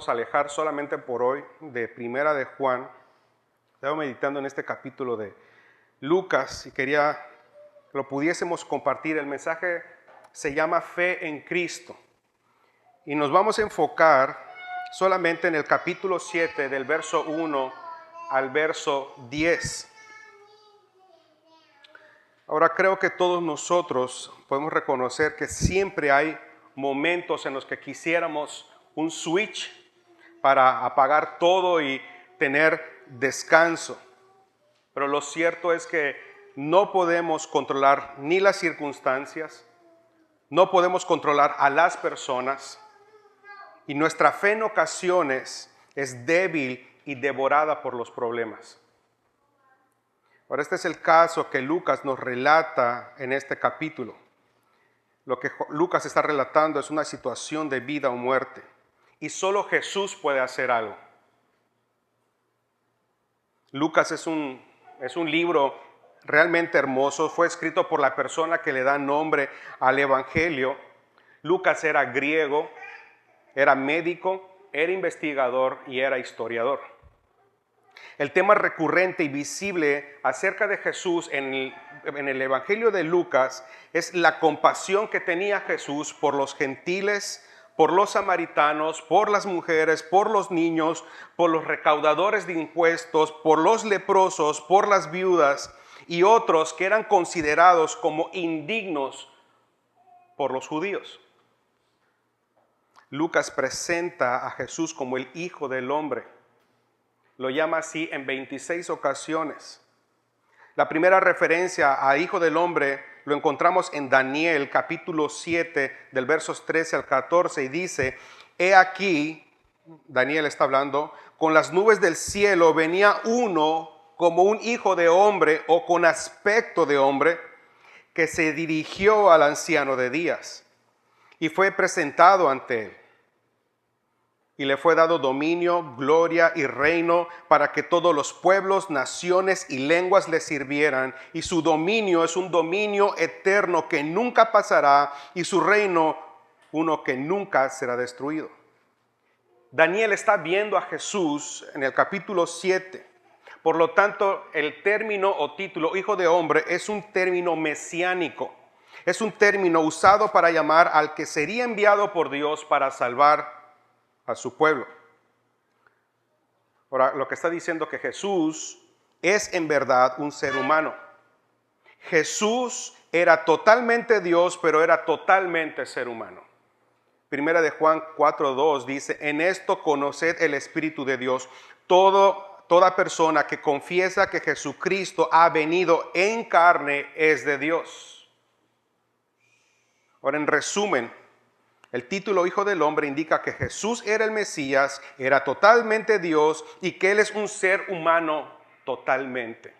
vamos a alejar solamente por hoy de Primera de Juan. Estaba meditando en este capítulo de Lucas y quería que lo pudiésemos compartir. El mensaje se llama Fe en Cristo. Y nos vamos a enfocar solamente en el capítulo 7, del verso 1 al verso 10. Ahora creo que todos nosotros podemos reconocer que siempre hay momentos en los que quisiéramos un switch para apagar todo y tener descanso. Pero lo cierto es que no podemos controlar ni las circunstancias, no podemos controlar a las personas, y nuestra fe en ocasiones es débil y devorada por los problemas. Ahora, este es el caso que Lucas nos relata en este capítulo. Lo que Lucas está relatando es una situación de vida o muerte, y solo Jesús puede hacer algo. Lucas es un libro realmente hermoso. Fue escrito por la persona que le da nombre al Evangelio. Lucas era griego, era médico, era investigador y era historiador. El tema recurrente y visible acerca de Jesús en el Evangelio de Lucas es la compasión que tenía Jesús por los gentiles, por los samaritanos, por las mujeres, por los niños, por los recaudadores de impuestos, por los leprosos, por las viudas y otros que eran considerados como indignos por los judíos. Lucas presenta a Jesús como el Hijo del Hombre. Lo llama así en 26 ocasiones. La primera referencia a Hijo del Hombre lo encontramos en Daniel capítulo 7 del versos 13 al 14 y dice: he aquí, Daniel está hablando, con las nubes del cielo venía uno como un hijo de hombre o con aspecto de hombre, que se dirigió al anciano de días y fue presentado ante él. Y le fue dado dominio, gloria y reino para que todos los pueblos, naciones y lenguas le sirvieran. Y su dominio es un dominio eterno que nunca pasará, y su reino uno que nunca será destruido. Daniel está viendo a Jesús en el capítulo 7. Por lo tanto, el término o título Hijo de Hombre es un término mesiánico. Es un término usado para llamar al que sería enviado por Dios para salvar a su pueblo. Ahora, lo que está diciendo que Jesús es en verdad un ser humano. Jesús era totalmente Dios, pero era totalmente ser humano. Primera de Juan 4:2 dice: en esto conoced el Espíritu de Dios. Toda persona que confiesa que Jesucristo ha venido en carne es de Dios. Ahora, en resumen, el título Hijo del Hombre indica que Jesús era el Mesías, era totalmente Dios y que Él es un ser humano totalmente.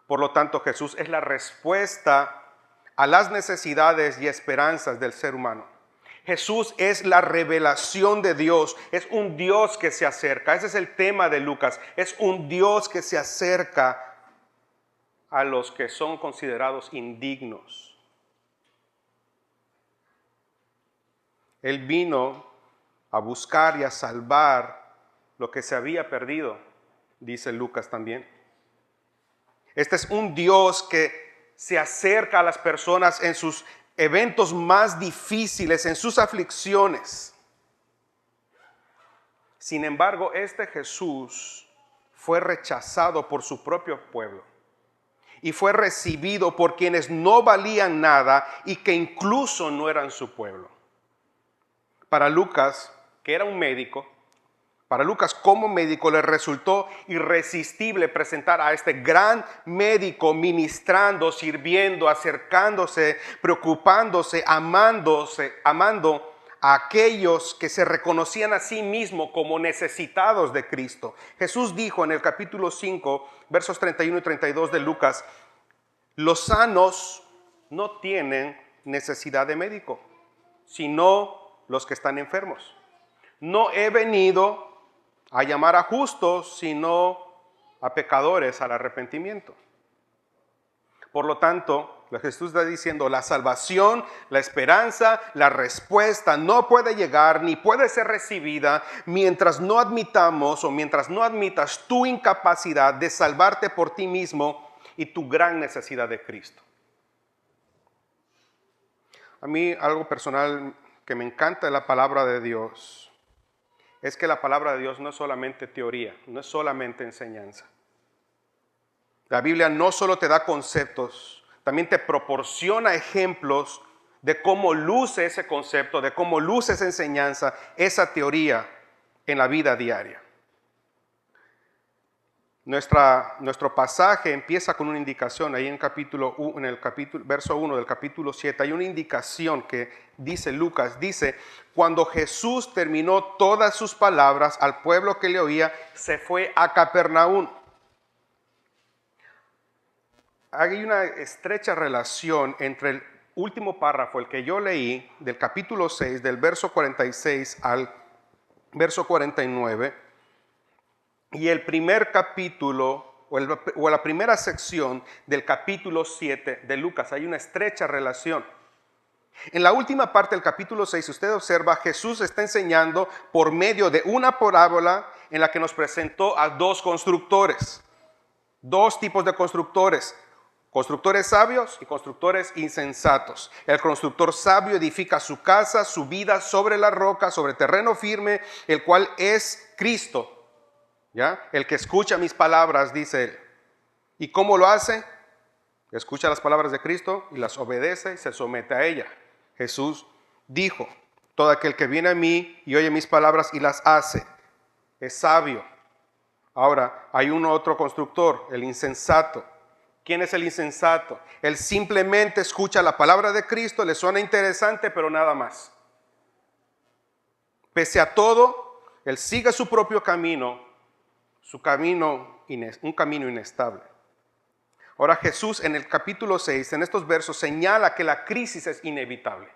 Por lo tanto, Jesús es la respuesta a las necesidades y esperanzas del ser humano. Jesús es la revelación de Dios, es un Dios que se acerca. Ese es el tema de Lucas, es un Dios que se acerca a los que son considerados indignos. Él vino a buscar y a salvar lo que se había perdido, dice Lucas también. Este es un Dios que se acerca a las personas en sus eventos más difíciles, en sus aflicciones. Sin embargo, este Jesús fue rechazado por su propio pueblo y fue recibido por quienes no valían nada y que incluso no eran su pueblo. Para Lucas, que era un médico, para Lucas como médico le resultó irresistible presentar a este gran médico ministrando, sirviendo, acercándose, preocupándose, amando a aquellos que se reconocían a sí mismos como necesitados de Cristo. Jesús dijo en el capítulo 5, versos 31 y 32 de Lucas: los sanos no tienen necesidad de médico, sino los que están enfermos. No he venido a llamar a justos, sino a pecadores al arrepentimiento. Por lo tanto, Jesús está diciendo, la salvación, la esperanza, la respuesta no puede llegar ni puede ser recibida mientras no admitamos o mientras no admitas tu incapacidad de salvarte por ti mismo y tu gran necesidad de Cristo. A mí algo personal que me encanta de la palabra de Dios es que la palabra de Dios no es solamente teoría, no es solamente enseñanza. La Biblia no solo te da conceptos, también te proporciona ejemplos de cómo luce ese concepto, de cómo luce esa enseñanza, esa teoría en la vida diaria. Nuestro pasaje empieza con una indicación, ahí en el verso 1 del capítulo 7, hay una indicación que dice Lucas, dice, cuando Jesús terminó todas sus palabras al pueblo que le oía, se fue a Capernaum. Hay una estrecha relación entre el último párrafo, el que yo leí, del capítulo 6, del verso 46 al verso 49, y el primer capítulo, o la primera sección del capítulo 7 de Lucas. Hay una estrecha relación. En la última parte del capítulo 6, si usted observa, Jesús está enseñando por medio de una parábola en la que nos presentó a dos constructores, dos tipos de constructores. Constructores sabios y constructores insensatos. El constructor sabio edifica su casa, su vida sobre la roca, sobre terreno firme, el cual es Cristo. ¿Ya? El que escucha mis palabras, dice él. ¿Y cómo lo hace? Escucha las palabras de Cristo y las obedece y se somete a ella. Jesús dijo, todo aquel que viene a mí y oye mis palabras y las hace, es sabio. Ahora, hay otro constructor, el insensato. ¿Quién es el insensato? Él simplemente escucha la palabra de Cristo, le suena interesante, pero nada más. Pese a todo, él sigue su propio camino, un camino inestable. Ahora Jesús en el capítulo 6, en estos versos, señala que la crisis es inevitable.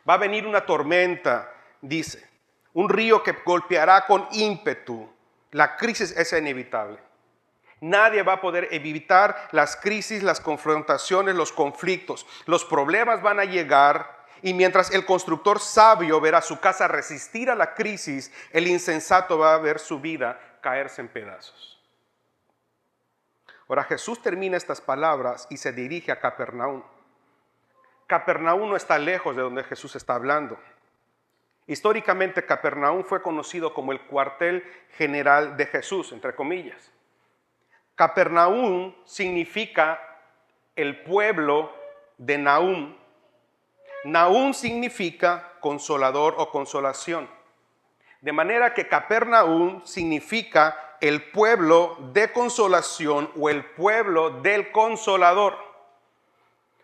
Va a venir una tormenta, dice, un río que golpeará con ímpetu. La crisis es inevitable. Nadie va a poder evitar las crisis, las confrontaciones, los conflictos. Los problemas van a llegar y mientras el constructor sabio verá su casa resistir a la crisis, el insensato va a ver su vida caerse en pedazos. Ahora Jesús termina estas palabras y se dirige a Capernaum. Capernaum no está lejos de donde Jesús está hablando. Históricamente Capernaum fue conocido como el cuartel general de Jesús, entre comillas. Capernaum significa el pueblo de Nahum. Nahum significa consolador o consolación. De manera que Capernaum significa el pueblo de consolación o el pueblo del consolador.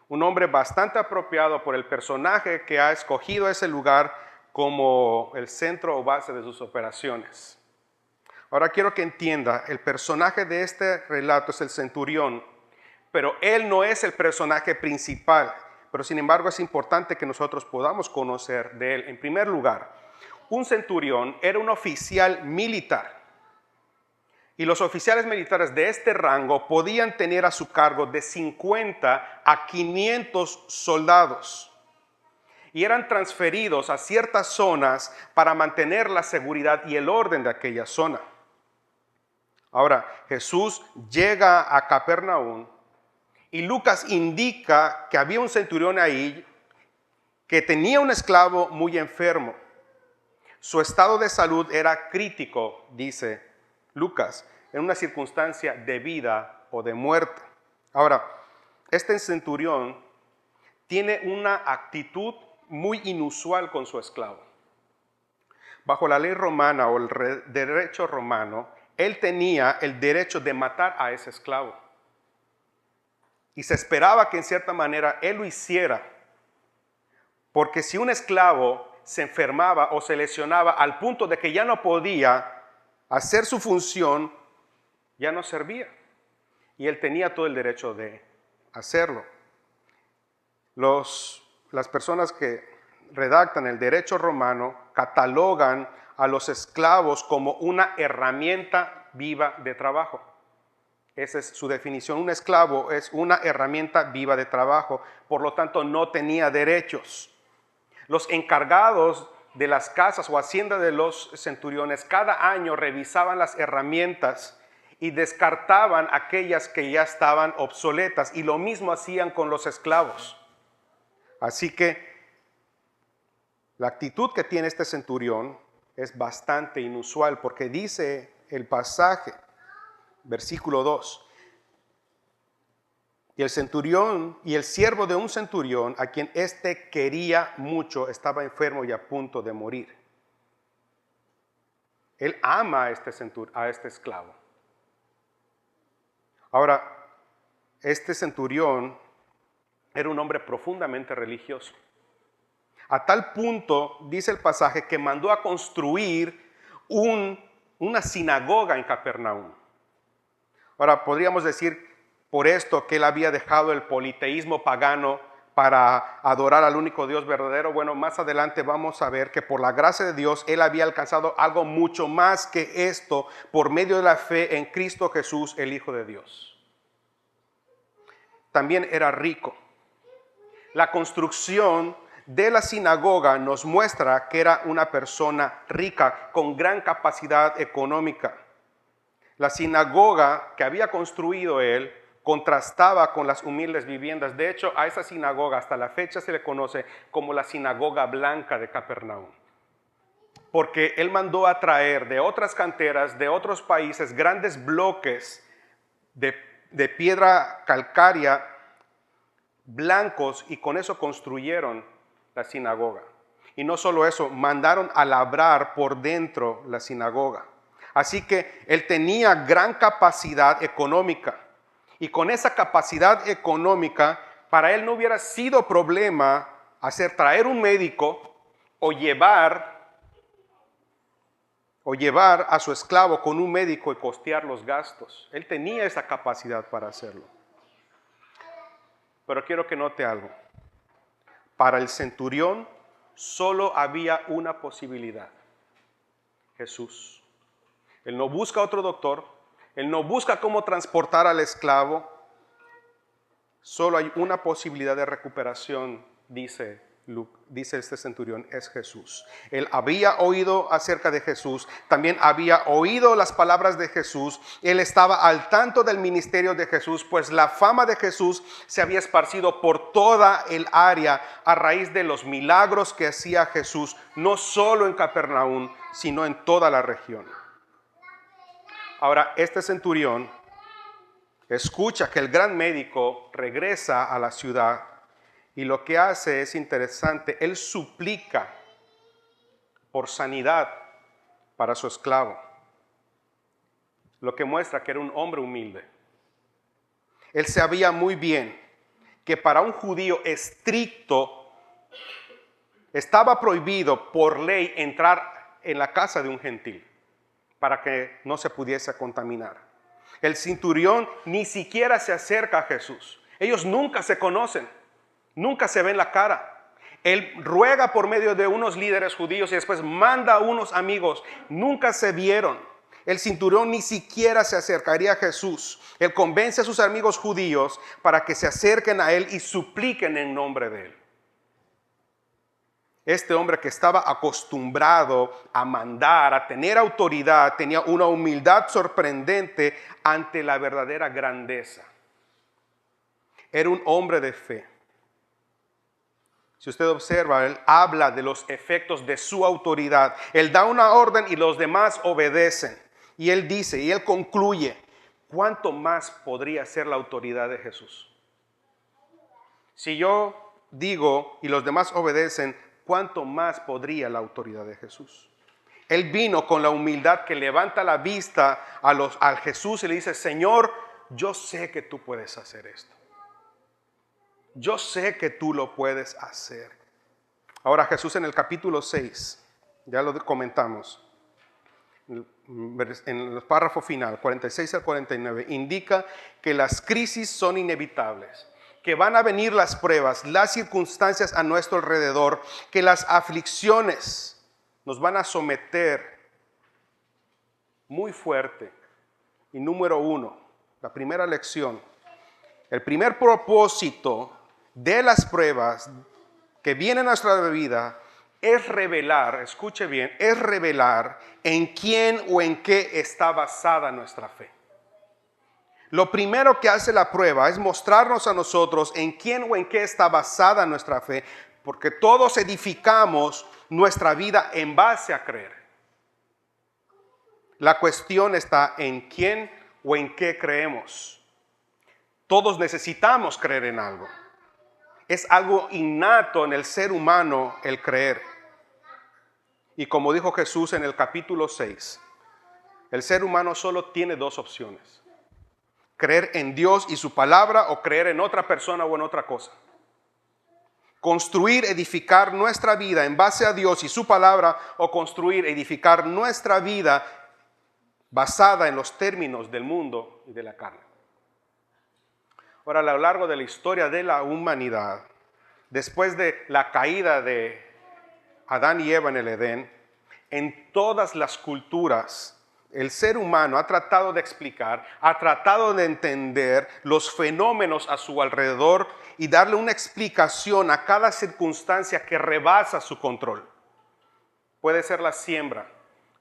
Un nombre bastante apropiado por el personaje que ha escogido ese lugar como el centro o base de sus operaciones. Ahora quiero que entienda, el personaje de este relato es el centurión, pero él no es el personaje principal, pero sin embargo es importante que nosotros podamos conocer de él. En primer lugar, un centurión era un oficial militar y los oficiales militares de este rango podían tener a su cargo de 50 a 500 soldados y eran transferidos a ciertas zonas para mantener la seguridad y el orden de aquella zona. Ahora, Jesús llega a Capernaum y Lucas indica que había un centurión ahí que tenía un esclavo muy enfermo. Su estado de salud era crítico, dice Lucas, en una circunstancia de vida o de muerte. Ahora, este centurión tiene una actitud muy inusual con su esclavo. Bajo la ley romana o el derecho romano, él tenía el derecho de matar a ese esclavo. Y se esperaba que en cierta manera él lo hiciera. Porque si un esclavo se enfermaba o se lesionaba al punto de que ya no podía hacer su función, ya no servía. Y él tenía todo el derecho de hacerlo. Las personas que redactan el derecho romano catalogan a los esclavos como una herramienta viva de trabajo. Esa es su definición. Un esclavo es una herramienta viva de trabajo, por lo tanto no tenía derechos. Los encargados de las casas o hacienda de los centuriones cada año revisaban las herramientas y descartaban aquellas que ya estaban obsoletas, y lo mismo hacían con los esclavos. Así que la actitud que tiene este centurión es bastante inusual, porque dice el pasaje, versículo 2, y el centurión y el siervo de un centurión, a quien éste quería mucho, estaba enfermo y a punto de morir. Él ama a este esclavo. Ahora, este centurión era un hombre profundamente religioso. A tal punto, dice el pasaje, que mandó a construir una sinagoga en Capernaum. Ahora, podríamos decir por esto que él había dejado el politeísmo pagano para adorar al único Dios verdadero. Bueno, más adelante vamos a ver que por la gracia de Dios él había alcanzado algo mucho más que esto por medio de la fe en Cristo Jesús, el Hijo de Dios. También era rico. La construcción de la sinagoga nos muestra que era una persona rica con gran capacidad económica. La sinagoga que había construido él contrastaba con las humildes viviendas. De hecho, a esa sinagoga hasta la fecha se le conoce como la sinagoga blanca de Capernaum, porque él mandó a traer de otras canteras, de otros países, grandes bloques de piedra calcárea blancos, y con eso construyeron la sinagoga. Y no solo eso, mandaron a labrar por dentro la sinagoga. Así que él tenía gran capacidad económica. Y con esa capacidad económica, para él no hubiera sido problema traer un médico o llevar a su esclavo con un médico y costear los gastos. Él tenía esa capacidad para hacerlo. Pero quiero que note algo. Para el centurión solo había una posibilidad: Jesús. Él no busca otro doctor, él no busca cómo transportar al esclavo. Solo hay una posibilidad de recuperación, dice este centurión, es Jesús. Él había oído acerca de Jesús, también había oído las palabras de Jesús. Él estaba al tanto del ministerio de Jesús, pues la fama de Jesús se había esparcido por toda el área a raíz de los milagros que hacía Jesús, no solo en Capernaum, sino en toda la región. Ahora, este centurión escucha que el gran médico regresa a la ciudad, y lo que hace es interesante. Él suplica por sanidad para su esclavo, lo que muestra que era un hombre humilde. Él sabía muy bien que para un judío estricto estaba prohibido por ley entrar en la casa de un gentil para que no se pudiese contaminar. El centurión ni siquiera se acerca a Jesús. Ellos nunca se conocen, nunca se ven la cara. Él ruega por medio de unos líderes judíos y después manda a unos amigos. Nunca se vieron. El centurión ni siquiera se acercaría a Jesús. Él convence a sus amigos judíos para que se acerquen a él y supliquen en nombre de él. Este hombre que estaba acostumbrado a mandar, a tener autoridad, tenía una humildad sorprendente ante la verdadera grandeza. Era un hombre de fe. Si usted observa, él habla de los efectos de su autoridad. Él da una orden y los demás obedecen. Y él dice, y él concluye, ¿cuánto más podría ser la autoridad de Jesús? Si yo digo y los demás obedecen, ¿cuánto más podría la autoridad de Jesús? Él vino con la humildad que levanta la vista al Jesús y le dice, Señor, yo sé que tú puedes hacer esto. Yo sé que tú lo puedes hacer. Ahora Jesús en el capítulo 6, ya lo comentamos, en el párrafo final, 46 al 49, indica que las crisis son inevitables, que van a venir las pruebas, las circunstancias a nuestro alrededor, que las aflicciones nos van a someter muy fuerte. Y número uno, la primera lección, el primer propósito de las pruebas que vienen a nuestra vida es revelar, escuche bien, es revelar en quién o en qué está basada nuestra fe. Lo primero que hace la prueba es mostrarnos a nosotros en quién o en qué está basada nuestra fe, porque todos edificamos nuestra vida en base a creer. La cuestión está en quién o en qué creemos. Todos necesitamos creer en algo. Es algo innato en el ser humano el creer. Y como dijo Jesús en el capítulo 6, el ser humano solo tiene dos opciones: creer en Dios y su palabra o creer en otra persona o en otra cosa. Construir, edificar nuestra vida en base a Dios y su palabra, o construir, edificar nuestra vida basada en los términos del mundo y de la carne. Ahora, a lo largo de la historia de la humanidad, después de la caída de Adán y Eva en el Edén, en todas las culturas, el ser humano ha tratado de explicar, ha tratado de entender los fenómenos a su alrededor y darle una explicación a cada circunstancia que rebasa su control. Puede ser la siembra,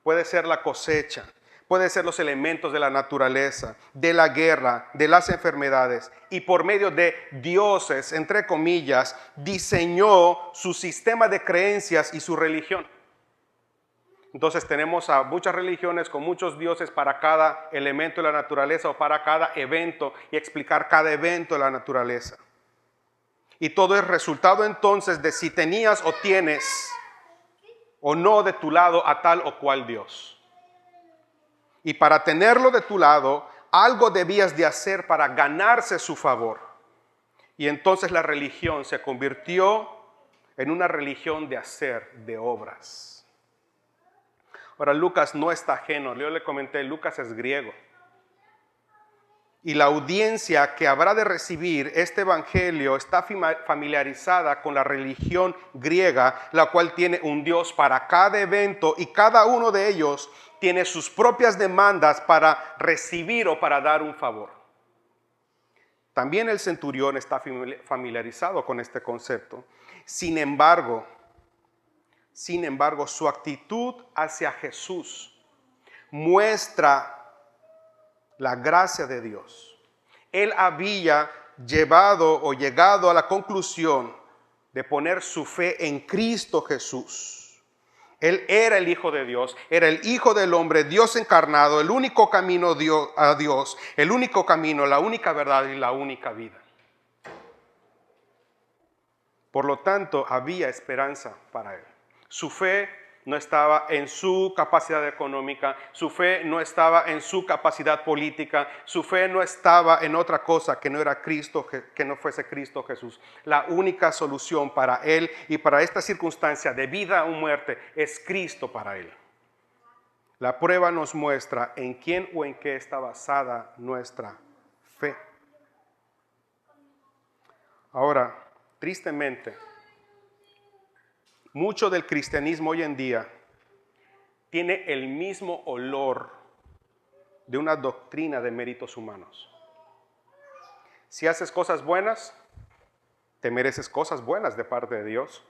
puede ser la cosecha, puede ser los elementos de la naturaleza, de la guerra, de las enfermedades. Y por medio de dioses, entre comillas, diseñó su sistema de creencias y su religión. Entonces tenemos a muchas religiones con muchos dioses para cada elemento de la naturaleza o para cada evento, y explicar cada evento de la naturaleza. Y todo es resultado entonces de si tenías o tienes o no de tu lado a tal o cual Dios. Y para tenerlo de tu lado, algo debías de hacer para ganarse su favor. Y entonces la religión se convirtió en una religión de hacer, de obras. Ahora, Lucas no está ajeno. Yo le comenté, Lucas es griego. Y la audiencia que habrá de recibir este evangelio está familiarizada con la religión griega, la cual tiene un Dios para cada evento, y cada uno de ellos tiene sus propias demandas para recibir o para dar un favor. También el centurión está familiarizado con este concepto. Sin embargo, su actitud hacia Jesús muestra la gracia de Dios. Él había llegado a la conclusión de poner su fe en Cristo Jesús. Él era el Hijo de Dios, era el Hijo del hombre, Dios encarnado, el único camino a Dios, el único camino, la única verdad y la única vida. Por lo tanto, había esperanza para él. Su fe no estaba en su capacidad económica, su fe no estaba en su capacidad política, su fe no estaba en otra cosa que no era Cristo, que no fuese Cristo Jesús. La única solución para él y para esta circunstancia de vida o muerte es Cristo para él. La prueba nos muestra en quién o en qué está basada nuestra fe. Ahora, tristemente, mucho del cristianismo hoy en día tiene el mismo olor de una doctrina de méritos humanos. Si haces cosas buenas, te mereces cosas buenas de parte de Dios.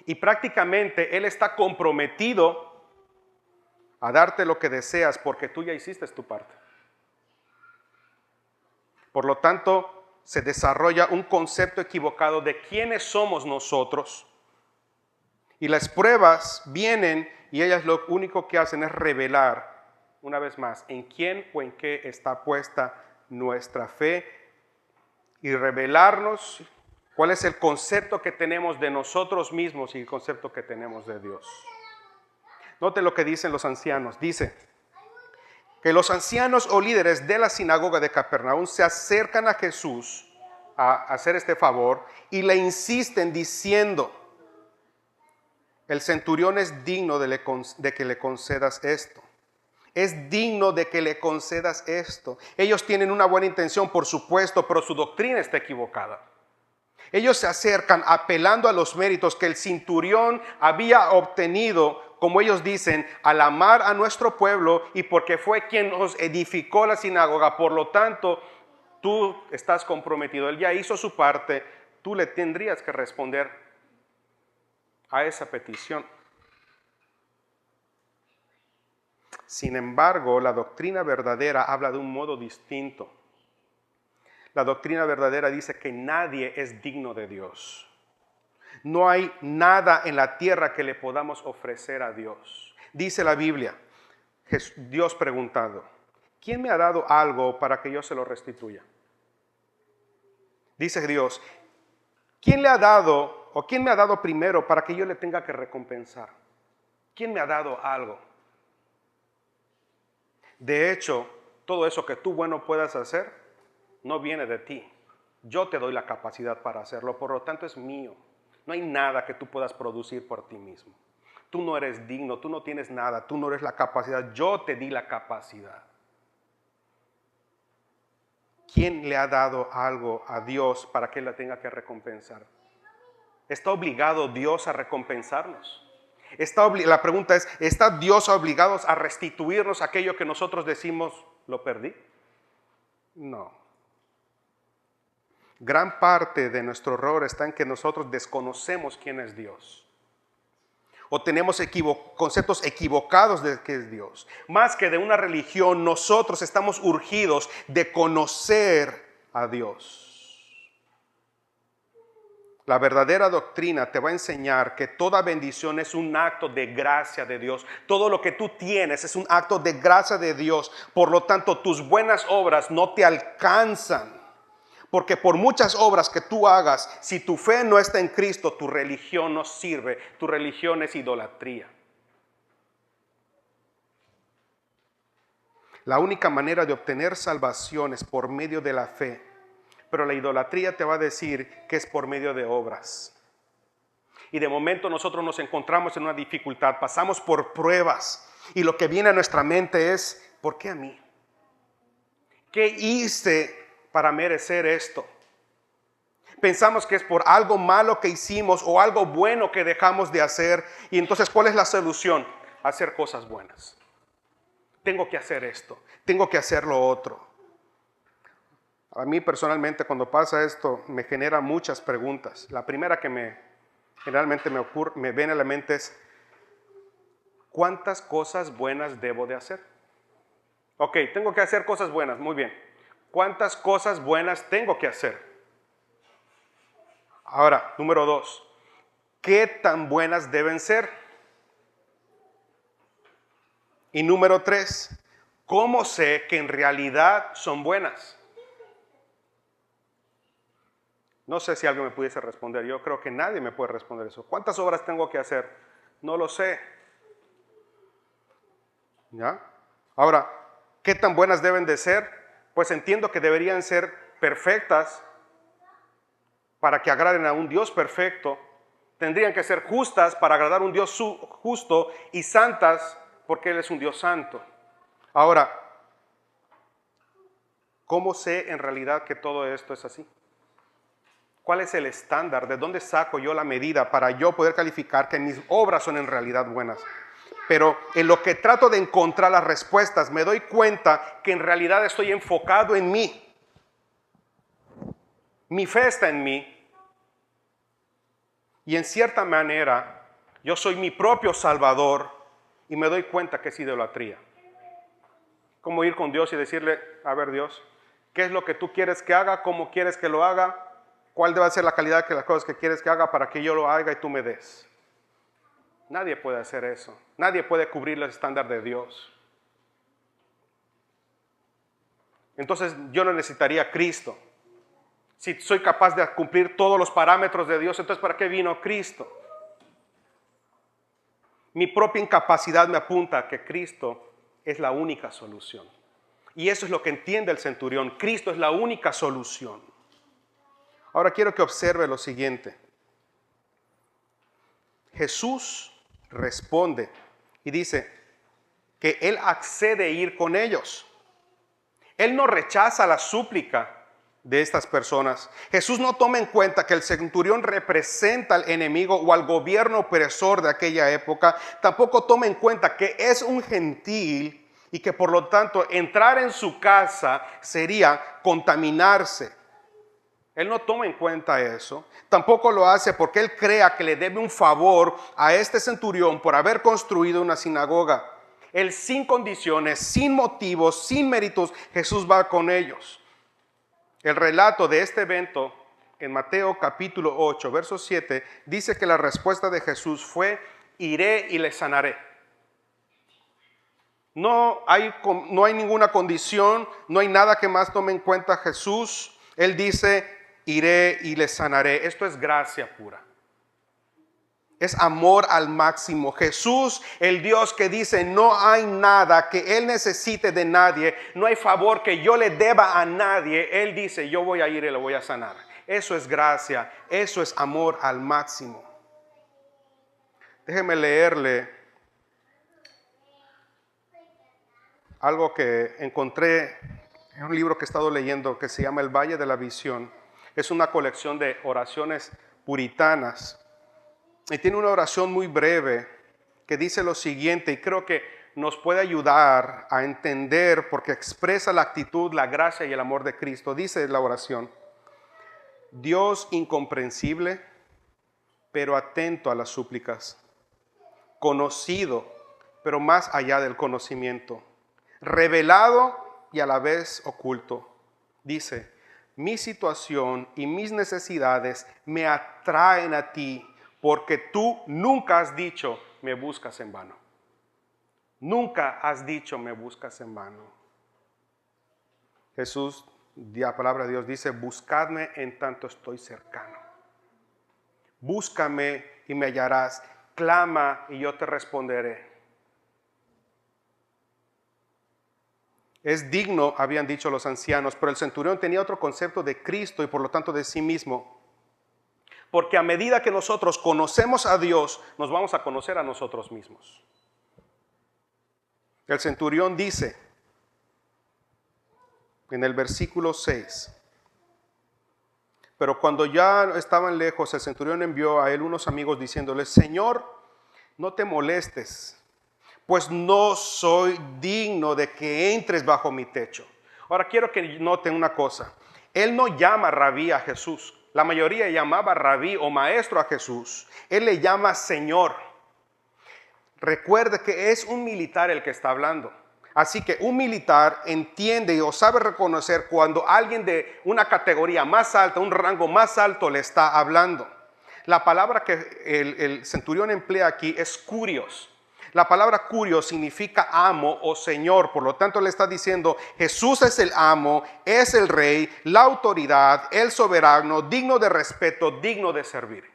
Y prácticamente Él está comprometido a darte lo que deseas porque tú ya hiciste tu parte. Por lo tanto, se desarrolla un concepto equivocado de quiénes somos nosotros. Y las pruebas vienen y ellas lo único que hacen es revelar, una vez más, en quién o en qué está puesta nuestra fe y revelarnos cuál es el concepto que tenemos de nosotros mismos y el concepto que tenemos de Dios. Note lo que dicen los ancianos. Dice que los ancianos o líderes de la sinagoga de Capernaum se acercan a Jesús a hacer este favor y le insisten diciendo: el centurión es digno de que le concedas esto. Es digno de que le concedas esto. Ellos tienen una buena intención, por supuesto, pero su doctrina está equivocada. Ellos se acercan apelando a los méritos que el centurión había obtenido como ellos dicen, al amar a nuestro pueblo y porque fue quien nos edificó la sinagoga, por lo tanto, tú estás comprometido. Él ya hizo su parte, tú le tendrías que responder a esa petición. Sin embargo, la doctrina verdadera habla de un modo distinto. La doctrina verdadera dice que nadie es digno de Dios. No hay nada en la tierra que le podamos ofrecer a Dios. Dice la Biblia, Dios preguntando, ¿quién me ha dado algo para que yo se lo restituya? Dice Dios, ¿quién le ha dado o quién me ha dado primero para que yo le tenga que recompensar? ¿Quién me ha dado algo? De hecho, todo eso que tú bueno puedas hacer, no viene de ti. Yo te doy la capacidad para hacerlo, por lo tanto es mío. No hay nada que tú puedas producir por ti mismo. Tú no eres digno, tú no tienes nada, tú no eres la capacidad, yo te di la capacidad. ¿Quién le ha dado algo a Dios para que Él la tenga que recompensar? ¿Está obligado Dios a recompensarnos? La pregunta es, ¿está Dios obligado a restituirnos aquello que nosotros decimos lo perdí? No. Gran parte de nuestro error está en que nosotros desconocemos quién es Dios. O tenemos conceptos equivocados de qué es Dios. Más que de una religión, nosotros estamos urgidos de conocer a Dios. La verdadera doctrina te va a enseñar que toda bendición es un acto de gracia de Dios. Todo lo que tú tienes es un acto de gracia de Dios. Por lo tanto, tus buenas obras no te alcanzan. Porque por muchas obras que tú hagas, si tu fe no está en Cristo, tu religión no sirve. Tu religión es idolatría. La única manera de obtener salvación es por medio de la fe. Pero la idolatría te va a decir que es por medio de obras. Y de momento nosotros nos encontramos en una dificultad, pasamos por pruebas. Y lo que viene a nuestra mente es, ¿por qué a mí? ¿Qué hice para merecer esto? Pensamos que es por algo malo que hicimos o algo bueno que dejamos de hacer. Y entonces, ¿cuál es la solución? Hacer cosas buenas. Tengo que hacer esto, tengo que hacer lo otro. A mí personalmente cuando pasa esto me genera muchas preguntas. La primera que generalmente me viene a la mente es, ¿cuántas cosas buenas debo de hacer? Ok, tengo que hacer cosas buenas, muy bien. ¿Cuántas cosas buenas tengo que hacer? Ahora, número 2, ¿qué tan buenas deben ser? Y número 3, ¿cómo sé que en realidad son buenas? No sé si alguien me pudiese responder. Yo creo que nadie me puede responder eso. ¿Cuántas obras tengo que hacer? No lo sé. ¿Ya? Ahora, ¿qué tan buenas deben de ser? Pues entiendo que deberían ser perfectas para que agraden a un Dios perfecto. Tendrían que ser justas para agradar a un Dios justo y santas porque Él es un Dios santo. Ahora, ¿cómo sé en realidad que todo esto es así? ¿Cuál es el estándar? ¿De dónde saco yo la medida para yo poder calificar que mis obras son en realidad buenas? Pero en lo que trato de encontrar las respuestas, me doy cuenta que en realidad estoy enfocado en mí. Mi fe está en mí. Y en cierta manera, yo soy mi propio salvador y me doy cuenta que es idolatría. Como ir con Dios y decirle, a ver Dios, ¿qué es lo que tú quieres que haga? ¿Cómo quieres que lo haga? ¿Cuál debe ser la calidad de las cosas que quieres que haga para que yo lo haga y tú me des? Nadie puede hacer eso. Nadie puede cubrir el estándar de Dios. Entonces yo no necesitaría a Cristo. Si soy capaz de cumplir todos los parámetros de Dios, entonces ¿para qué vino Cristo? Mi propia incapacidad me apunta a que Cristo es la única solución. Y eso es lo que entiende el centurión. Cristo es la única solución. Ahora quiero que observe lo siguiente. Jesús responde y dice que Él accede a ir con ellos. Él no rechaza la súplica. de estas personas. Jesús no toma en cuenta que el centurión representa al enemigo o al gobierno opresor de aquella época. Tampoco toma en cuenta que es un gentil y que por lo tanto entrar en su casa sería contaminarse. Él no toma en cuenta eso. Tampoco lo hace porque él crea que le debe un favor a este centurión por haber construido una sinagoga. Él sin condiciones, sin motivos, sin méritos, Jesús va con ellos. El relato de este evento en Mateo capítulo 8, verso 7, dice que la respuesta de Jesús fue: iré y le sanaré. No hay ninguna condición, no hay nada que más tome en cuenta Jesús. Él dice: iré y le sanaré. Esto es gracia pura. Es amor al máximo. Jesús, el Dios que dice no hay nada que Él necesite de nadie, no hay favor que yo le deba a nadie. Él dice: yo voy a ir y le voy a sanar. Eso es gracia, eso es amor al máximo. Déjeme leerle algo que encontré en un libro que he estado leyendo que se llama El Valle de la Visión. Es una colección de oraciones puritanas. Y tiene una oración muy breve que dice lo siguiente, y creo que nos puede ayudar a entender porque expresa la actitud, la gracia y el amor de Cristo. Dice la oración: Dios incomprensible, pero atento a las súplicas, conocido, pero más allá del conocimiento, revelado y a la vez oculto. Dice: mi situación y mis necesidades me atraen a ti, porque tú nunca has dicho me buscas en vano. Nunca has dicho me buscas en vano. Jesús, la palabra de Dios dice: buscadme en tanto estoy cercano. Búscame y me hallarás. Clama y yo te responderé. Es digno, habían dicho los ancianos, pero el centurión tenía otro concepto de Cristo y por lo tanto de sí mismo. Porque a medida que nosotros conocemos a Dios, nos vamos a conocer a nosotros mismos. El centurión dice en el versículo 6: pero cuando ya estaban lejos, el centurión envió a él unos amigos diciéndole: Señor, no te molestes, pues no soy digno de que entres bajo mi techo. Ahora quiero que noten una cosa. Él no llama rabí a Jesús. La mayoría llamaba rabí o maestro a Jesús. Él le llama Señor. Recuerde que es un militar el que está hablando. Así que un militar entiende o sabe reconocer cuando alguien de una categoría más alta, un rango más alto le está hablando. La palabra que el centurión emplea aquí es curios. La palabra curio significa amo o señor. Por lo tanto, le está diciendo: Jesús es el amo, es el rey, la autoridad, el soberano, digno de respeto, digno de servir.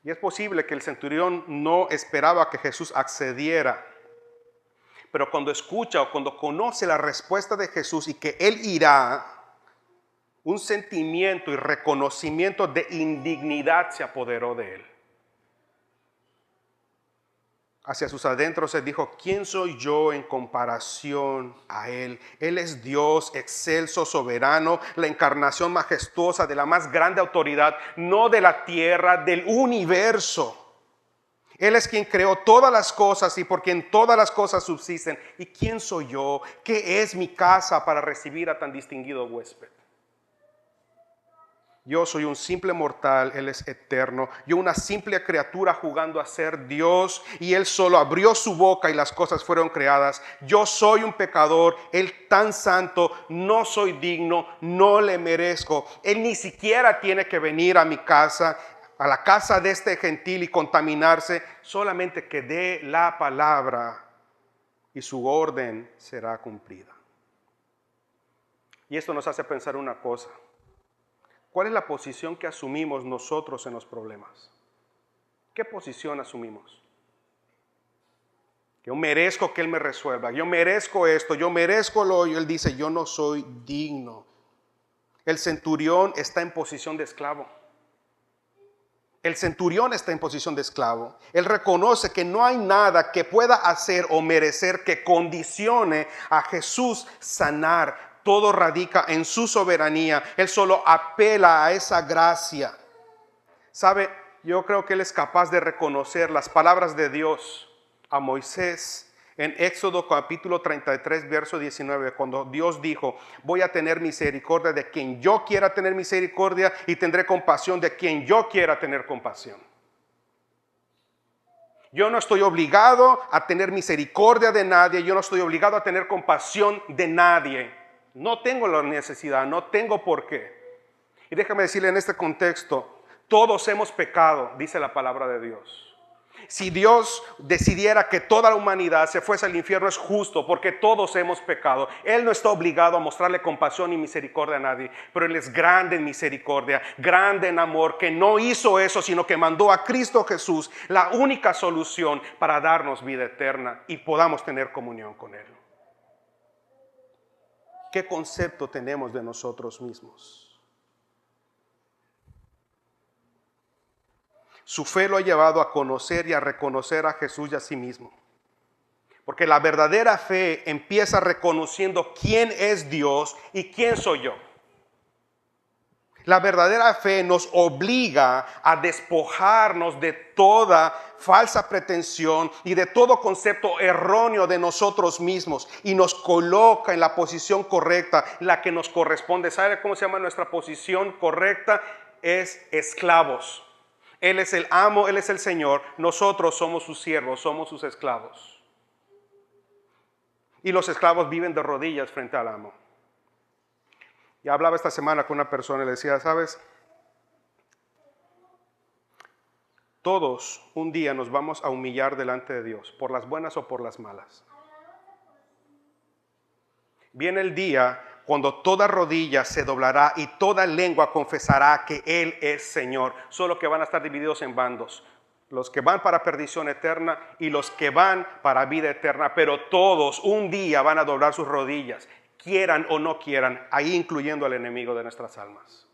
Y es posible que el centurión no esperaba que Jesús accediera. Pero cuando escucha o cuando conoce la respuesta de Jesús y que Él irá, un sentimiento y reconocimiento de indignidad se apoderó de él. Hacia sus adentros se dijo: ¿quién soy yo en comparación a Él? Él es Dios excelso, soberano, la encarnación majestuosa de la más grande autoridad, no de la tierra, del universo. Él es quien creó todas las cosas y por quien todas las cosas subsisten. ¿Y quién soy yo? ¿Qué es mi casa para recibir a tan distinguido huésped? Yo soy un simple mortal, Él es eterno. Yo una simple criatura jugando a ser Dios, y Él solo abrió su boca y las cosas fueron creadas. Yo soy un pecador, Él tan santo, no soy digno, no le merezco. Él ni siquiera tiene que venir a mi casa, a la casa de este gentil y contaminarse. Solamente que dé la palabra y su orden será cumplida. Y esto nos hace pensar una cosa. ¿Cuál es la posición que asumimos nosotros en los problemas? ¿Qué posición asumimos? Yo merezco que Él me resuelva. Yo merezco esto, yo merezco lo otro. Él dice: yo no soy digno. El centurión está en posición de esclavo. El centurión está en posición de esclavo. Él reconoce que no hay nada que pueda hacer o merecer que condicione a Jesús sanar. Todo radica en su soberanía. Él solo apela a esa gracia. ¿Sabe? Yo creo que Él es capaz de reconocer las palabras de Dios a Moisés en Éxodo capítulo 33, verso 19, cuando Dios dijo: voy a tener misericordia de quien yo quiera tener misericordia y tendré compasión de quien yo quiera tener compasión. Yo no estoy obligado a tener misericordia de nadie, yo no estoy obligado a tener compasión de nadie. No tengo la necesidad, no tengo por qué. Y déjame decirle en este contexto, todos hemos pecado, dice la palabra de Dios. Si Dios decidiera que toda la humanidad se fuese al infierno, es justo, porque todos hemos pecado. Él no está obligado a mostrarle compasión y misericordia a nadie, pero Él es grande en misericordia, grande en amor, que no hizo eso, sino que mandó a Cristo Jesús, la única solución para darnos vida eterna y podamos tener comunión con Él. ¿Qué concepto tenemos de nosotros mismos? Su fe lo ha llevado a conocer y a reconocer a Jesús y a sí mismo. Porque la verdadera fe empieza reconociendo quién es Dios y quién soy yo. La verdadera fe nos obliga a despojarnos de toda falsa pretensión y de todo concepto erróneo de nosotros mismos y nos coloca en la posición correcta, la que nos corresponde. ¿Sabe cómo se llama nuestra posición correcta? Es esclavos. Él es el amo, Él es el Señor. Nosotros somos sus siervos, somos sus esclavos. Y los esclavos viven de rodillas frente al amo. Y hablaba esta semana con una persona y le decía: ¿sabes? Todos un día nos vamos a humillar delante de Dios, por las buenas o por las malas. Viene el día cuando toda rodilla se doblará y toda lengua confesará que Él es Señor. Solo que van a estar divididos en bandos. Los que van para perdición eterna y los que van para vida eterna. Pero todos un día van a doblar sus rodillas, quieran o no quieran, ahí incluyendo al enemigo de nuestras almas.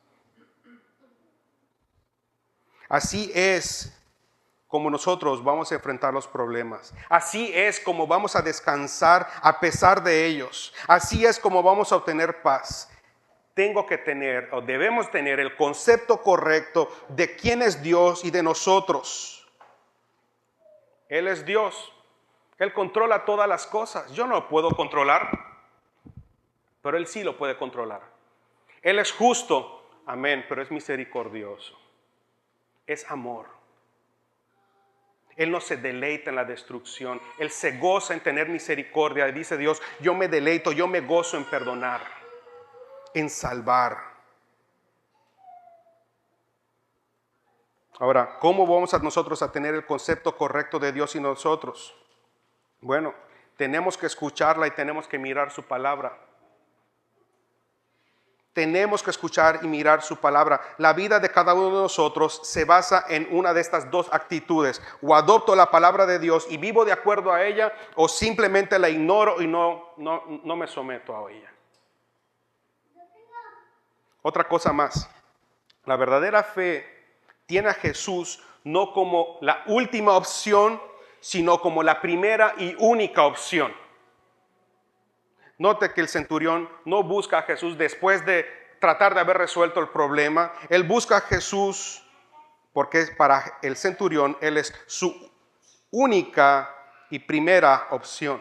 Así es como nosotros vamos a enfrentar los problemas. Así es como vamos a descansar a pesar de ellos. Así es como vamos a obtener paz. Tengo que tener, o debemos tener, el concepto correcto de quién es Dios y de nosotros. Él es Dios. Él controla todas las cosas. Yo no lo puedo controlar, pero Él sí lo puede controlar. Él es justo, amén, pero es misericordioso. Es amor. Él no se deleita en la destrucción. Él se goza en tener misericordia. Y dice Dios: yo me deleito, yo me gozo en perdonar, en salvar. Ahora, ¿cómo vamos a nosotros a tener el concepto correcto de Dios y nosotros? Bueno, tenemos que escucharla y tenemos que mirar su palabra. Tenemos que escuchar y mirar su palabra. La vida de cada uno de nosotros se basa en una de estas dos actitudes. O adopto la palabra de Dios y vivo de acuerdo a ella, o simplemente la ignoro y no me someto a ella. Otra cosa más. La verdadera fe tiene a Jesús no como la última opción, sino como la primera y única opción. Note que el centurión no busca a Jesús después de tratar de haber resuelto el problema. Él busca a Jesús porque para el centurión Él es su única y primera opción.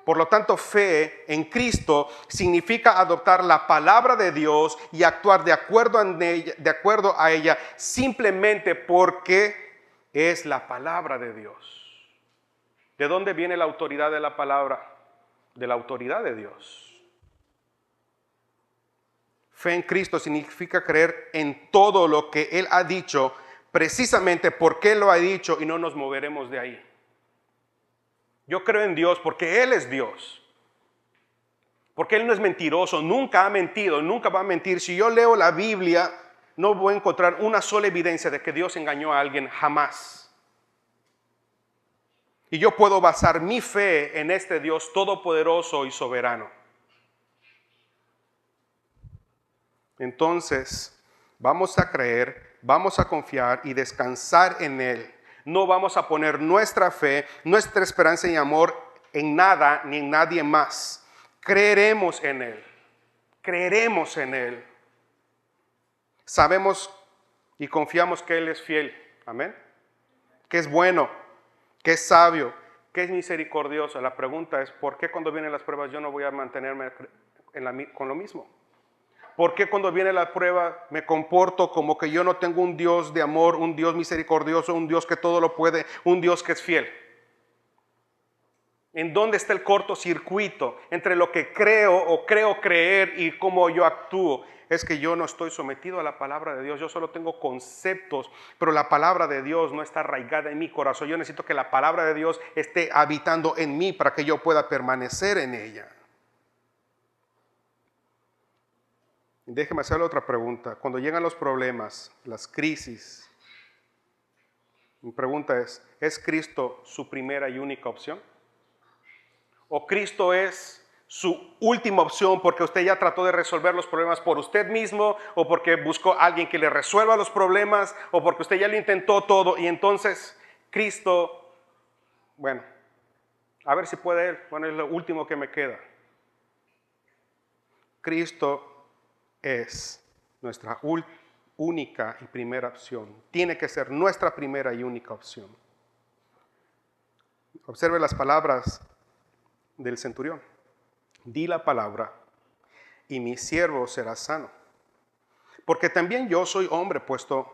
Por lo tanto, fe en Cristo significa adoptar la palabra de Dios y actuar de acuerdo a ella simplemente porque es la palabra de Dios. ¿De dónde viene la autoridad de la palabra? De la autoridad de Dios. Fe en Cristo significa creer en todo lo que Él ha dicho, precisamente porque Él lo ha dicho, y no nos moveremos de ahí. Yo creo en Dios porque Él es Dios. Porque Él no es mentiroso, nunca ha mentido, nunca va a mentir. Si yo leo la Biblia, no voy a encontrar una sola evidencia de que Dios engañó a alguien, jamás. Y yo puedo basar mi fe en este Dios todopoderoso y soberano. Entonces, vamos a creer, vamos a confiar y descansar en Él. No vamos a poner nuestra fe, nuestra esperanza y amor en nada ni en nadie más. Creeremos en Él. Creeremos en Él. Sabemos y confiamos que Él es fiel. Amén. Que es bueno, que es sabio, que es misericordioso. La pregunta es, ¿por qué cuando vienen las pruebas yo no voy a mantenerme con lo mismo? ¿Por qué cuando viene la prueba me comporto como que yo no tengo un Dios de amor, un Dios misericordioso, un Dios que todo lo puede, un Dios que es fiel? ¿En dónde está el cortocircuito entre lo que creo o creo creer y cómo yo actúo? Es que yo no estoy sometido a la palabra de Dios, yo solo tengo conceptos, pero la palabra de Dios no está arraigada en mi corazón. Yo necesito que la palabra de Dios esté habitando en mí para que yo pueda permanecer en ella. Déjeme hacerle otra pregunta. Cuando llegan los problemas, las crisis, mi pregunta ¿es Cristo su primera y única opción? ¿O Cristo es su última opción porque usted ya trató de resolver los problemas por usted mismo, o porque buscó a alguien que le resuelva los problemas, o porque usted ya lo intentó todo y entonces Cristo, bueno, a ver si puede Él, bueno, es lo último que me queda? Cristo es nuestra única y primera opción. Tiene que ser nuestra primera y única opción. Observe las palabras del centurión. Di la palabra y mi siervo será sano. Porque también yo soy hombre puesto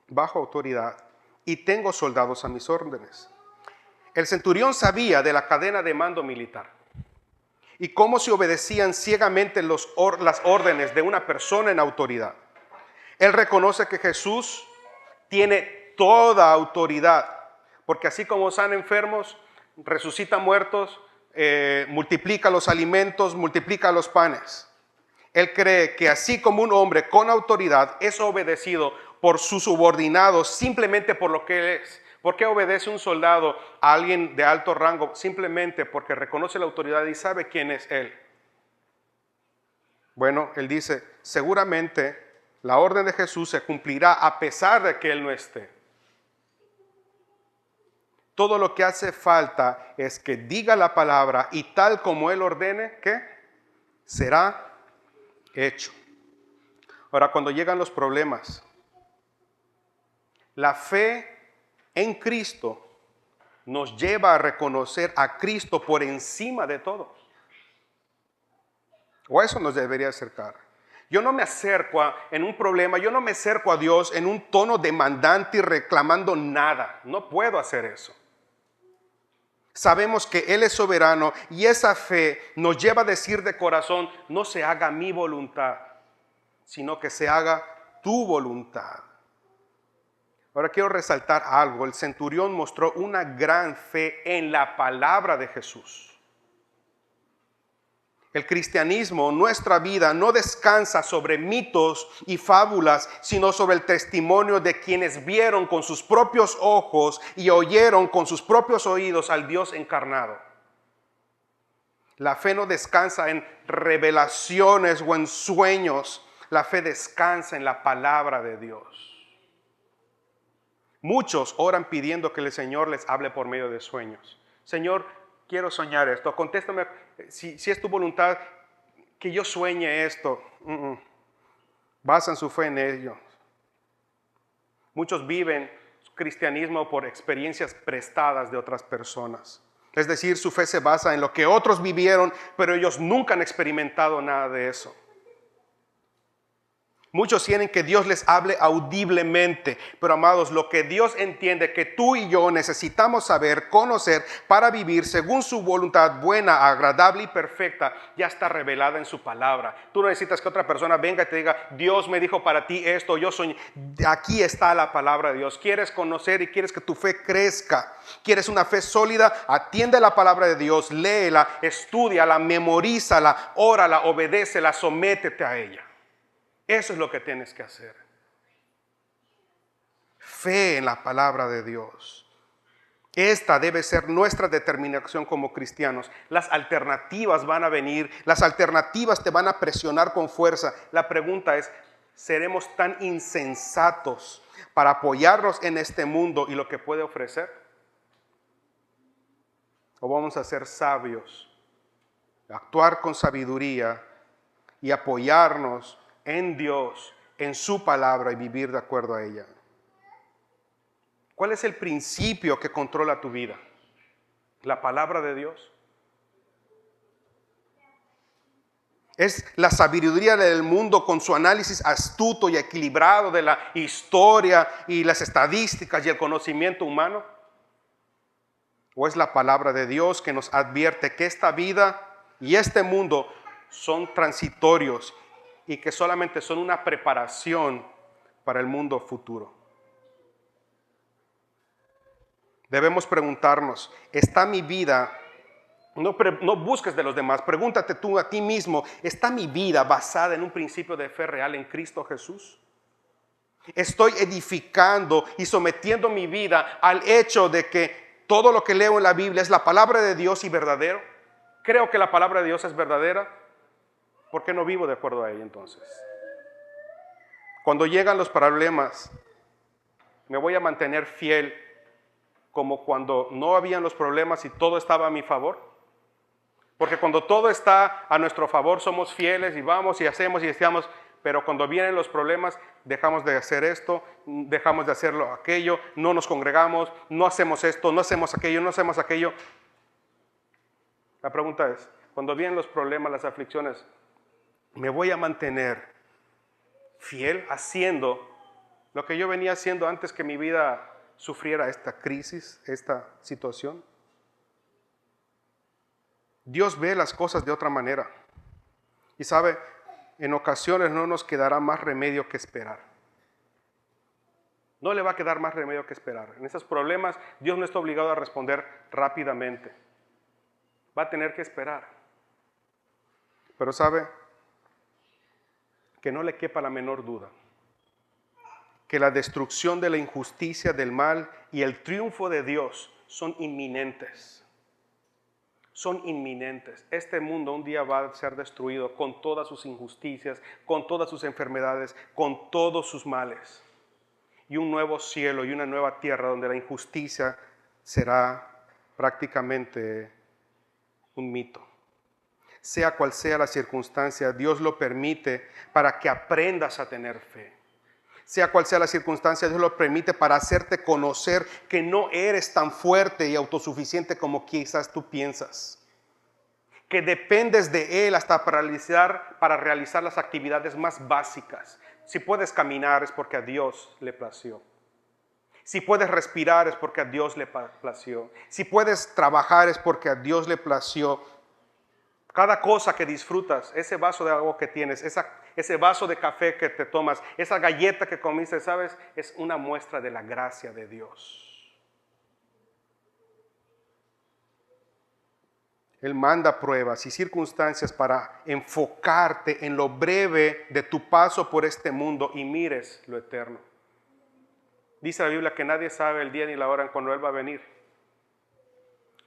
bajo autoridad y tengo soldados a mis órdenes. El centurión sabía de la cadena de mando militar y cómo se obedecían ciegamente las órdenes de una persona en autoridad. Él reconoce que Jesús tiene toda autoridad, porque así como sana enfermos, resucita muertos, multiplica los alimentos, multiplica los panes. Él cree que así como un hombre con autoridad es obedecido por sus subordinados simplemente por lo que él es. ¿Por qué obedece un soldado a alguien de alto rango? Simplemente porque reconoce la autoridad y sabe quién es él. Bueno, él dice, seguramente la orden de Jesús se cumplirá a pesar de que él no esté. Todo lo que hace falta es que diga la palabra y tal como él ordene, ¿qué? Será hecho. Ahora, cuando llegan los problemas, la fe en Cristo nos lleva a reconocer a Cristo por encima de todo. O a eso nos debería acercar. Yo no me acerco en un problema, yo no me acerco a Dios en un tono demandante y reclamando nada. No puedo hacer eso. Sabemos que Él es soberano y esa fe nos lleva a decir de corazón, no se haga mi voluntad, sino que se haga tu voluntad. Ahora quiero resaltar algo. El centurión mostró una gran fe en la palabra de Jesús. El cristianismo, nuestra vida, no descansa sobre mitos y fábulas, sino sobre el testimonio de quienes vieron con sus propios ojos y oyeron con sus propios oídos al Dios encarnado. La fe no descansa en revelaciones o en sueños. La fe descansa en la palabra de Dios. Muchos oran pidiendo que el Señor les hable por medio de sueños. Señor, quiero soñar esto. Contéstame si es tu voluntad que yo sueñe esto. Basan su fe en ello. Muchos viven su cristianismo por experiencias prestadas de otras personas. Es decir, su fe se basa en lo que otros vivieron, pero ellos nunca han experimentado nada de eso. Muchos quieren que Dios les hable audiblemente, pero amados, lo que Dios entiende que tú y yo necesitamos saber, conocer para vivir según su voluntad buena, agradable y perfecta, ya está revelada en su palabra. Tú no necesitas que otra persona venga y te diga, Dios me dijo para ti esto, yo soy. Aquí está la palabra de Dios. ¿Quieres conocer y quieres que tu fe crezca? ¿Quieres una fe sólida? Atiende la palabra de Dios, léela, estúdiala, memorízala, órala, obedécela, sométete a ella. Eso es lo que tienes que hacer. Fe en la palabra de Dios. Esta debe ser nuestra determinación como cristianos. Las alternativas van a venir, las alternativas te van a presionar con fuerza. La pregunta es, ¿seremos tan insensatos para apoyarnos en este mundo y lo que puede ofrecer? ¿O vamos a ser sabios actuar con sabiduría y apoyarnos en Dios, en su palabra y vivir de acuerdo a ella. ¿Cuál es el principio que controla tu vida? ¿La palabra de Dios? ¿Es la sabiduría del mundo con su análisis astuto y equilibrado de la historia y las estadísticas y el conocimiento humano? ¿O es la palabra de Dios que nos advierte que esta vida y este mundo son transitorios y que solamente son una preparación para el mundo futuro? Debemos preguntarnos, ¿está mi vida? No busques de los demás, pregúntate tú a ti mismo, ¿está mi vida basada en un principio de fe real en Cristo Jesús? ¿Estoy edificando y sometiendo mi vida al hecho de que todo lo que leo en la Biblia es la palabra de Dios y verdadero? Creo que la palabra de Dios es verdadera. ¿Por qué no vivo de acuerdo a ella entonces? Cuando llegan los problemas, me voy a mantener fiel como cuando no habían los problemas y todo estaba a mi favor. Porque cuando todo está a nuestro favor somos fieles y vamos y hacemos y deseamos, pero cuando vienen los problemas dejamos de hacer esto, dejamos de hacerlo aquello, no nos congregamos, no hacemos esto, no hacemos aquello, no hacemos aquello. La pregunta es, cuando vienen los problemas, las aflicciones, ¿me voy a mantener fiel haciendo lo que yo venía haciendo antes que mi vida sufriera esta crisis, esta situación? Dios ve las cosas de otra manera. Y sabe, en ocasiones no nos quedará más remedio que esperar. No le va a quedar más remedio que esperar. En esos problemas Dios no está obligado a responder rápidamente. Va a tener que esperar. Pero sabe, que no le quepa la menor duda que la destrucción de la injusticia, del mal y el triunfo de Dios son inminentes. Son inminentes. Este mundo un día va a ser destruido con todas sus injusticias, con todas sus enfermedades, con todos sus males. Y un nuevo cielo y una nueva tierra donde la injusticia será prácticamente un mito. Sea cual sea la circunstancia, Dios lo permite para que aprendas a tener fe. Sea cual sea la circunstancia, Dios lo permite para hacerte conocer que no eres tan fuerte y autosuficiente como quizás tú piensas. Que dependes de Él hasta para realizar las actividades más básicas. Si puedes caminar es porque a Dios le plació. Si puedes respirar es porque a Dios le plació. Si puedes trabajar es porque a Dios le plació. Cada cosa que disfrutas, ese vaso de agua que tienes, ese vaso de café que te tomas, esa galleta que comiste, ¿sabes? Es una muestra de la gracia de Dios. Él manda pruebas y circunstancias para enfocarte en lo breve de tu paso por este mundo y mires lo eterno. Dice la Biblia que nadie sabe el día ni la hora en cuando Él va a venir,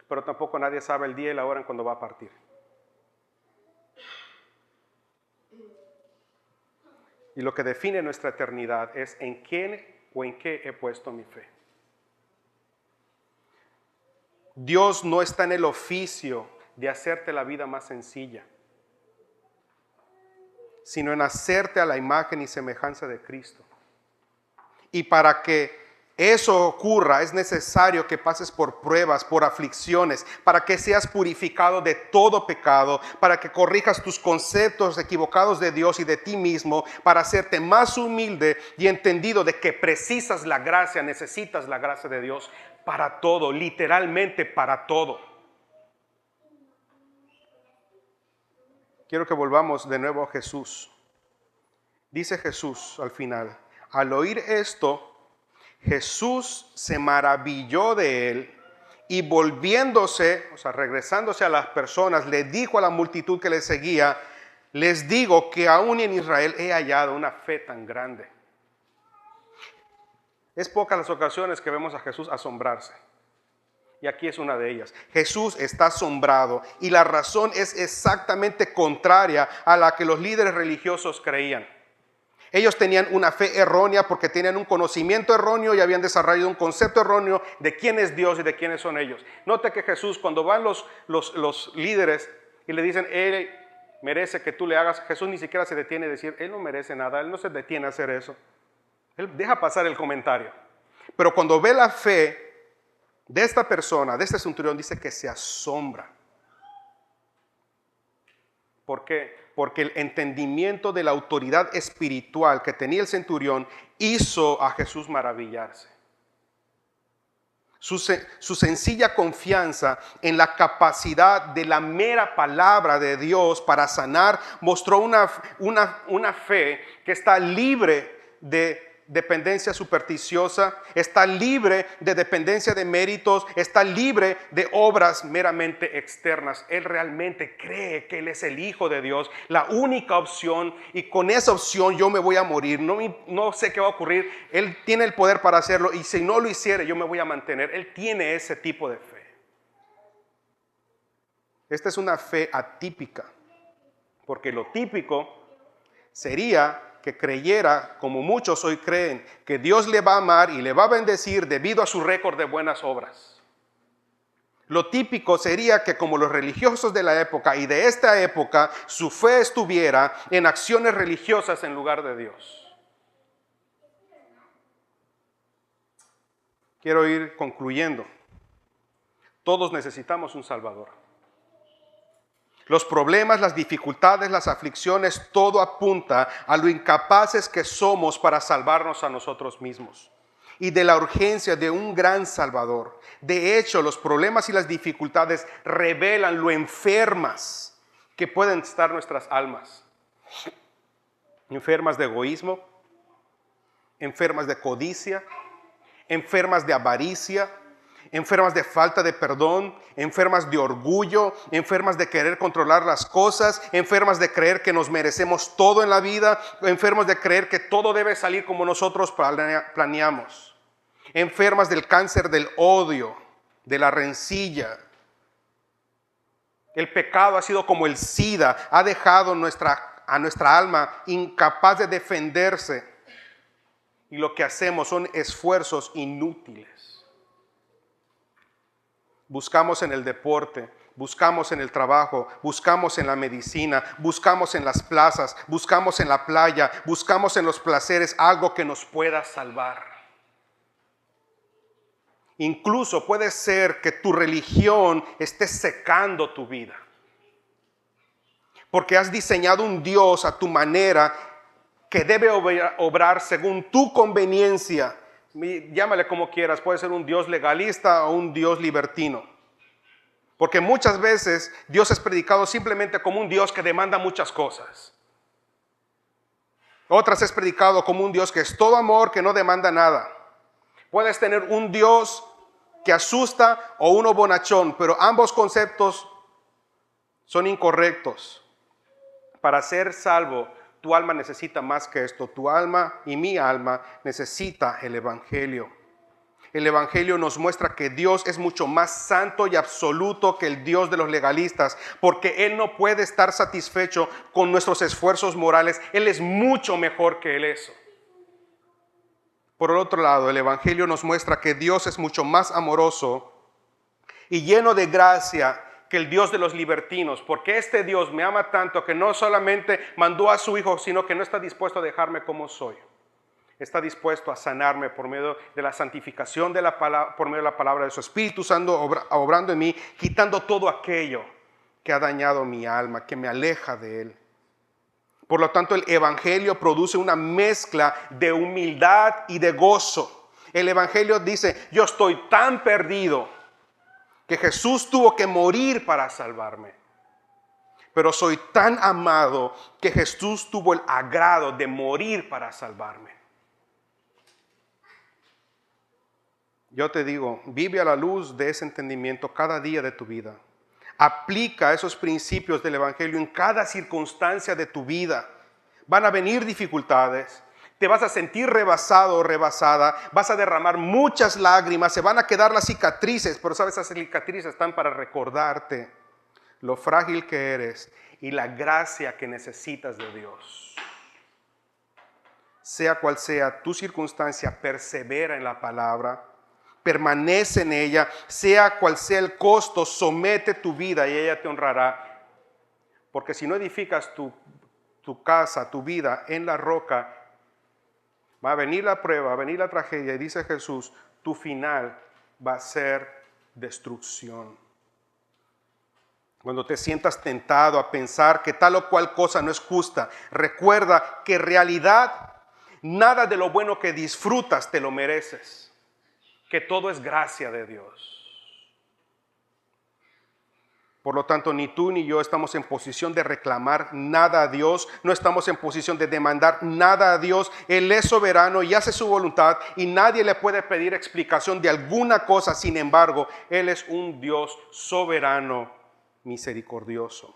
pero tampoco nadie sabe el día y la hora en cuando va a partir. Y lo que define nuestra eternidad es en quién o en qué he puesto mi fe. Dios no está en el oficio de hacerte la vida más sencilla, sino en hacerte a la imagen y semejanza de Cristo. Y para que eso ocurra, es necesario que pases por pruebas, por aflicciones, para que seas purificado de todo pecado, para que corrijas tus conceptos equivocados de Dios y de ti mismo, para hacerte más humilde y entendido de que precisas la gracia, necesitas la gracia de Dios para todo, literalmente para todo. Quiero que volvamos de nuevo a Jesús. Dice Jesús al final, al oír esto, Jesús se maravilló de él y volviéndose, o sea, regresándose a las personas, le dijo a la multitud que le seguía, les digo que aún en Israel he hallado una fe tan grande. Es pocas las ocasiones que vemos a Jesús asombrarse. Y aquí es una de ellas. Jesús está asombrado y la razón es exactamente contraria a la que los líderes religiosos creían. Ellos tenían una fe errónea porque tenían un conocimiento erróneo y habían desarrollado un concepto erróneo de quién es Dios y de quiénes son ellos. Note que Jesús, cuando van los líderes y le dicen, él merece que tú le hagas, Jesús ni siquiera se detiene a decir, él no merece nada, él no se detiene a hacer eso. Él deja pasar el comentario. Pero cuando ve la fe de esta persona, de este centurión, dice que se asombra. ¿Por qué? Porque el entendimiento de la autoridad espiritual que tenía el centurión hizo a Jesús maravillarse. Su sencilla confianza en la capacidad de la mera palabra de Dios para sanar mostró una fe que está libre de dependencia supersticiosa, está libre de dependencia de méritos, está libre de obras meramente externas. Él realmente cree que Él es el Hijo de Dios, la única opción, y con esa opción yo me voy a morir, no sé qué va a ocurrir. Él tiene el poder para hacerlo, y si no lo hiciera yo me voy a mantener. Él tiene ese tipo de fe. Esta es una fe atípica, porque lo típico sería que creyera, como muchos hoy creen, que Dios le va a amar y le va a bendecir debido a su récord de buenas obras. Lo típico sería que, como los religiosos de la época y de esta época, su fe estuviera en acciones religiosas en lugar de Dios. Quiero ir concluyendo. Todos necesitamos un Salvador. Los problemas, las dificultades, las aflicciones, todo apunta a lo incapaces que somos para salvarnos a nosotros mismos y de la urgencia de un gran Salvador. De hecho, los problemas y las dificultades revelan lo enfermas que pueden estar nuestras almas. Enfermas de egoísmo, enfermas de codicia, enfermas de avaricia, enfermas de falta de perdón, enfermas de orgullo, enfermas de querer controlar las cosas, enfermas de creer que nos merecemos todo en la vida, enfermas de creer que todo debe salir como nosotros planeamos, enfermas del cáncer del odio, de la rencilla. El pecado ha sido como el SIDA, ha dejado a nuestra alma incapaz de defenderse, y lo que hacemos son esfuerzos inútiles. Buscamos en el deporte, buscamos en el trabajo, buscamos en la medicina, buscamos en las plazas, buscamos en la playa, buscamos en los placeres algo que nos pueda salvar. Incluso puede ser que tu religión esté secando tu vida, porque has diseñado un Dios a tu manera que debe obrar según tu conveniencia. Llámale como quieras, puede ser un Dios legalista o un Dios libertino. Porque muchas veces Dios es predicado simplemente como un Dios que demanda muchas cosas. Otras es predicado como un Dios que es todo amor, que no demanda nada. Puedes tener un Dios que asusta o uno bonachón, pero ambos conceptos son incorrectos. Para ser salvo, tu alma necesita más que esto. Tu alma y mi alma necesita el Evangelio. El Evangelio nos muestra que Dios es mucho más santo y absoluto que el Dios de los legalistas, porque Él no puede estar satisfecho con nuestros esfuerzos morales. Él es mucho mejor que eso. Por el otro lado, el Evangelio nos muestra que Dios es mucho más amoroso y lleno de gracia que el Dios de los libertinos, porque este Dios me ama tanto que no solamente mandó a su Hijo, sino que no está dispuesto a dejarme como soy. Está dispuesto a sanarme por medio de la santificación de la palabra, por medio de la palabra de su Espíritu Santo obrando en mí, quitando todo aquello que ha dañado mi alma, que me aleja de Él. Por lo tanto, el Evangelio produce una mezcla de humildad y de gozo. El Evangelio dice, yo estoy tan perdido que Jesús tuvo que morir para salvarme. Pero soy tan amado que Jesús tuvo el agrado de morir para salvarme. Yo te digo, vive a la luz de ese entendimiento cada día de tu vida. Aplica esos principios del Evangelio en cada circunstancia de tu vida. Van a venir dificultades. Te vas a sentir rebasado o rebasada, vas a derramar muchas lágrimas, se van a quedar las cicatrices, pero sabes, esas cicatrices están para recordarte lo frágil que eres y la gracia que necesitas de Dios. Sea cual sea tu circunstancia, persevera en la palabra, permanece en ella, sea cual sea el costo, somete tu vida y ella te honrará. Porque si no edificas tu casa, tu vida en la roca, va a venir la prueba, va a venir la tragedia, y dice Jesús, tu final va a ser destrucción. Cuando te sientas tentado a pensar que tal o cual cosa no es justa, recuerda que en realidad nada de lo bueno que disfrutas te lo mereces, que todo es gracia de Dios. Por lo tanto, ni tú ni yo estamos en posición de reclamar nada a Dios, no estamos en posición de demandar nada a Dios. Él es soberano y hace su voluntad y nadie le puede pedir explicación de alguna cosa. Sin embargo, Él es un Dios soberano, misericordioso.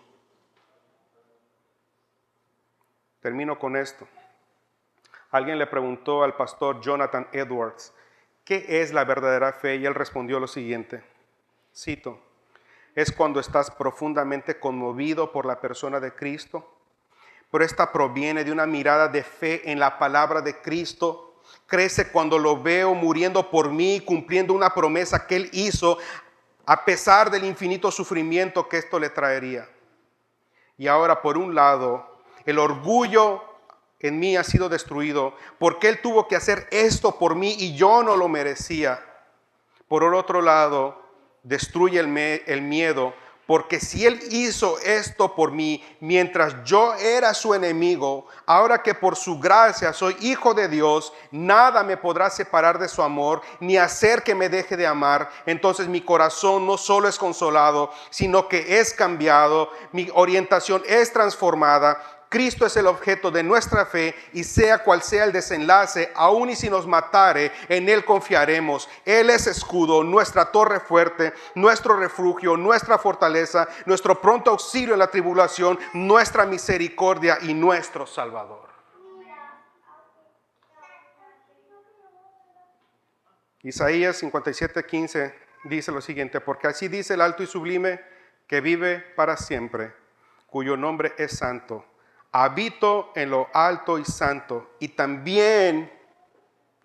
Termino con esto. Alguien le preguntó al pastor Jonathan Edwards, ¿qué es la verdadera fe? Y él respondió lo siguiente, cito, es cuando estás profundamente conmovido por la persona de Cristo, pero esta proviene de una mirada de fe en la palabra de Cristo. Crece cuando lo veo muriendo por mí, cumpliendo una promesa que Él hizo, a pesar del infinito sufrimiento que esto le traería. Y ahora, por un lado, el orgullo en mí ha sido destruido, porque Él tuvo que hacer esto por mí y yo no lo merecía. Por el otro lado, destruye el miedo, porque si Él hizo esto por mí mientras yo era su enemigo, ahora que por su gracia soy hijo de Dios, nada me podrá separar de su amor, ni hacer que me deje de amar. Entonces mi corazón no solo es consolado, sino que es cambiado, mi orientación es transformada. Cristo es el objeto de nuestra fe y sea cual sea el desenlace, aun y si nos matare, en Él confiaremos. Él es escudo, nuestra torre fuerte, nuestro refugio, nuestra fortaleza, nuestro pronto auxilio en la tribulación, nuestra misericordia y nuestro Salvador. Isaías 57:15 dice lo siguiente, porque así dice el alto y sublime que vive para siempre, cuyo nombre es santo. Habito en lo alto y santo, y también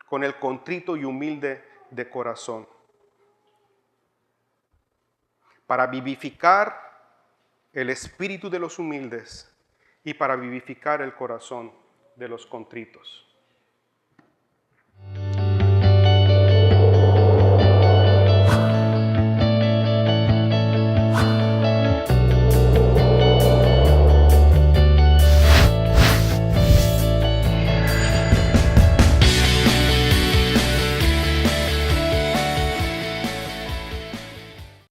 con el contrito y humilde de corazón, para vivificar el espíritu de los humildes y para vivificar el corazón de los contritos.